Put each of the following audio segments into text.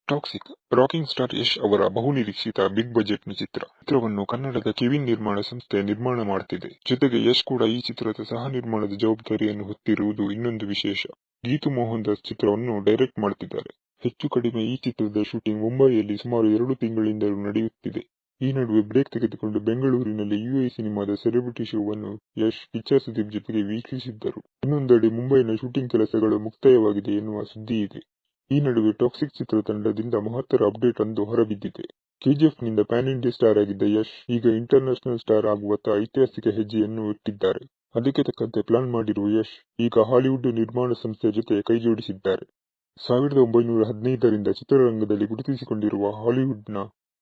Toxic rocking star Yash ಅವರ ಬಹುನಿರೀಕ್ಷಿತ big ಬಜೆಟ್ನ ಚಿತ್ರವನ್ನು ಕನ್ನಡದ ಕೆವಿನ್ ನಿರ್ಮಾಣ ಸಂಸ್ಥೆ ನಿರ್ಮಾಣ ಮಾಡುತ್ತಿದೆ. ಜೊತೆಗೆ ಯಶ್ ಕೂಡ ಈ ಚಿತ್ರದ ಸಹ ನಿರ್ಮಾಣದ ಜವಾಬ್ದಾರಿಯನ್ನು ಹೊತ್ತಿರುವುದು ಇನ್ನೊಂದು ವಿಶೇಷ. ಗೀತು ಮೋಹನ್ ದಾಸ್ ಚಿತ್ರವನ್ನು ಡೈರೆಕ್ಟ್ ಮಾಡುತ್ತಿದ್ದಾರೆ. ಹೆಚ್ಚು ಕಡಿಮೆ ಈ ಚಿತ್ರದ ಶೂಟಿಂಗ್ ಮುಂಬೈಯಲ್ಲಿ ಸುಮಾರು 2 ತಿಂಗಳಿಂದಲೂ ನಡೆಯುತ್ತಿದೆ. ಈ ನಡುವೆ ಬ್ರೇಕ್ ತೆಗೆದುಕೊಂಡು ಬೆಂಗಳೂರಿನಲ್ಲಿ ಯುಎ ಸಿನಿಮಾದ ಸೆಲೆಬ್ರಿಟಿ ಶೋವನ್ನು ಯಶ್ ಕಿಚ್ಚ ಸುದೀಪ್ ಜೊತೆಗೆ ವೀಕ್ಷಿಸಿದ್ದರು. ಇನ್ನೊಂದೆಡೆ ಮುಂಬೈನ ಶೂಟಿಂಗ್ ಕೆಲಸಗಳು ಮುಕ್ತಾಯವಾಗಿದೆ ಎನ್ನುವ ಸುದ್ದಿ ಇದೆ. ಈ ನಡುವೆ ಟಾಕ್ಸಿಕ್ ಚಿತ್ರತಂಡದಿಂದ ಮಹತ್ತರ ಅಪ್ಡೇಟ್ ಒಂದು ಹೊರಬಿದ್ದಿದೆ. ಕೆಜಿಎಫ್ ನಿಂದ ಪ್ಯಾನ್ ಇಂಡಿಯಾ ಸ್ಟಾರ್ ಆಗಿದ್ದ ಯಶ್ ಈಗ ಇಂಟರ್ನ್ಯಾಷನಲ್ ಸ್ಟಾರ್ ಆಗುವತ್ತ ಐತಿಹಾಸಿಕ ಹೆಜ್ಜೆಯನ್ನು ಇಟ್ಟಿದ್ದಾರೆ. ಅದಕ್ಕೆ ತಕ್ಕಂತೆ ಪ್ಲಾನ್ ಮಾಡಿರುವ ಯಶ್ ಈಗ ಹಾಲಿವುಡ್ ನಿರ್ಮಾಣ ಸಂಸ್ಥೆ ಜೊತೆ ಕೈಜೋಡಿಸಿದ್ದಾರೆ. 1915ರಿಂದ ಚಿತ್ರರಂಗದಲ್ಲಿ ಗುರುತಿಸಿಕೊಂಡಿರುವ ಹಾಲಿವುಡ್ನ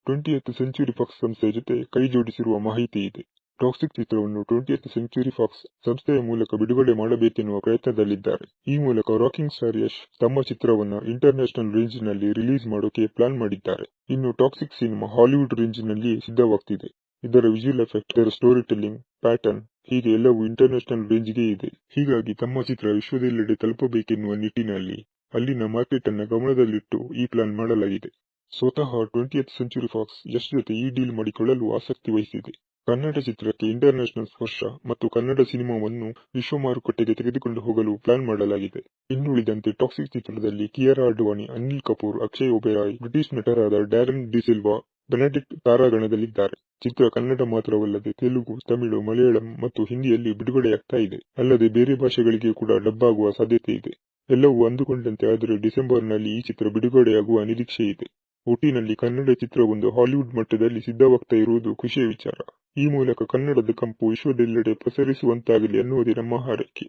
20th ಸೆಂಚುರಿ ಫಾಕ್ಸ್ ಸಂಸ್ಥೆ ಜೊತೆ ಕೈಜೋಡಿಸಿರುವ ಮಾಹಿತಿ ಇದೆ. ಟಾಕ್ಸಿಕ್ ಚಿತ್ರವನ್ನು 20th ಸೆಂಚುರಿ ಫಾಕ್ಸ್ ಸಂಸ್ಥೆಯ ಮೂಲಕ ಬಿಡುಗಡೆ ಮಾಡಬೇಕೆನ್ನುವ ಪ್ರಯತ್ನದಲ್ಲಿದ್ದಾರೆ. ಈ ಮೂಲಕ ರಾಕಿಂಗ್ ಸ್ಟಾರ್ ಯಶ್ ತಮ್ಮ ಚಿತ್ರವನ್ನ ಇಂಟರ್ನ್ಯಾಷನಲ್ ರೇಂಜ್ನಲ್ಲಿ ರಿಲೀಸ್ ಮಾಡೋಕೆ ಪ್ಲಾನ್ ಮಾಡಿದ್ದಾರೆ. ಇನ್ನು ಟಾಕ್ಸಿಕ್ ಸಿನಿಮಾ ಹಾಲಿವುಡ್ ರೇಂಜ್ನಲ್ಲಿಯೇ ಸಿದ್ಧವಾಗ್ತಿದೆ. ಇದರ ವಿಜುವಲ್ ಎಫೆಕ್ಟ್, ಇದರ ಸ್ಟೋರಿ ಟೆಲ್ಲಿಂಗ್, ಪ್ಯಾಟರ್ನ್ ಹೀಗೆ ಎಲ್ಲವೂ ಇಂಟರ್ನ್ಯಾಷನಲ್ ರೇಂಜ್ಗೆ ಇದೆ. ಹೀಗಾಗಿ ತಮ್ಮ ಚಿತ್ರ ವಿಶ್ವದೆಲ್ಲೆಡೆ ತಲುಪಬೇಕೆನ್ನುವ ನಿಟ್ಟಿನಲ್ಲಿ ಅಲ್ಲಿನ ಮಾರ್ಕೆಟ್ ಅನ್ನ ಗಮನದಲ್ಲಿಟ್ಟು ಈ ಪ್ಲಾನ್ ಮಾಡಲಾಗಿದೆ. ಸ್ವತಃ 20th ಸೆಂಚುರಿ ಫಾಕ್ಸ್ ಯಶ್ ಜೊತೆ ಈ ಡೀಲ್ ಮಾಡಿಕೊಳ್ಳಲು ಆಸಕ್ತಿ ವಹಿಸಿದೆ. ಕನ್ನಡ ಚಿತ್ರಕ್ಕೆ ಇಂಟರ್ನ್ಯಾಷನಲ್ ಸ್ಪರ್ಶ ಮತ್ತು ಕನ್ನಡ ಸಿನಿಮಾವನ್ನು ವಿಶ್ವ ಮಾರುಕಟ್ಟೆಗೆ ತೆಗೆದುಕೊಂಡು ಹೋಗಲು ಪ್ಲಾನ್ ಮಾಡಲಾಗಿದೆ. ಇನ್ನುಳಿದಂತೆ ಟಾಕ್ಸಿಕ್ ಚಿತ್ರದಲ್ಲಿ ಕಿಯಾರಾ ಅಡ್ವಾಣಿ, ಅನಿಲ್ ಕಪೂರ್, ಅಕ್ಷಯ್ ಒಬೆರಾಯ್, ಬ್ರಿಟಿಷ್ ನಟರಾದ ಡ್ಯಾರನ್ ಡಿಸಿಲ್ವಾ, ಬೆನೆಡಿಕ್ಟ್ ತಾರಾಗಣದಲ್ಲಿದ್ದಾರೆ. ಚಿತ್ರ ಕನ್ನಡ ಮಾತ್ರವಲ್ಲದೆ ತೆಲುಗು, ತಮಿಳು, ಮಲಯಾಳಂ ಮತ್ತು ಹಿಂದಿಯಲ್ಲಿ ಬಿಡುಗಡೆಯಾಗ್ತಾ ಇದೆ. ಅಲ್ಲದೆ ಬೇರೆ ಭಾಷೆಗಳಿಗೆ ಕೂಡ ಡಬ್ ಆಗುವ ಸಾಧ್ಯತೆ ಇದೆ. ಎಲ್ಲವೂ ಅಂದುಕೊಂಡಂತೆ ಆದರೆ ಡಿಸೆಂಬರ್ನಲ್ಲಿ ಈ ಚಿತ್ರ ಬಿಡುಗಡೆಯಾಗುವ ನಿರೀಕ್ಷೆ ಇದೆ. ಒಟ್ಟಿನಲ್ಲಿ ಕನ್ನಡ ಚಿತ್ರವೊಂದು ಹಾಲಿವುಡ್ ಮಟ್ಟದಲ್ಲಿ ಸಿದ್ಧವಾಗ್ತಾ ಇರುವುದು ಖುಷಿಯ ವಿಚಾರ. ಈ ಮೂಲಕ ಕನ್ನಡದ ಕಂಪು ವಿಶ್ವದೆಲ್ಲೆಡೆ ಪ್ರಸರಿಸುವಂತಾಗಲಿ ಅನ್ನುವುದೇ ನಮ್ಮ ಹಾರೈಕೆ.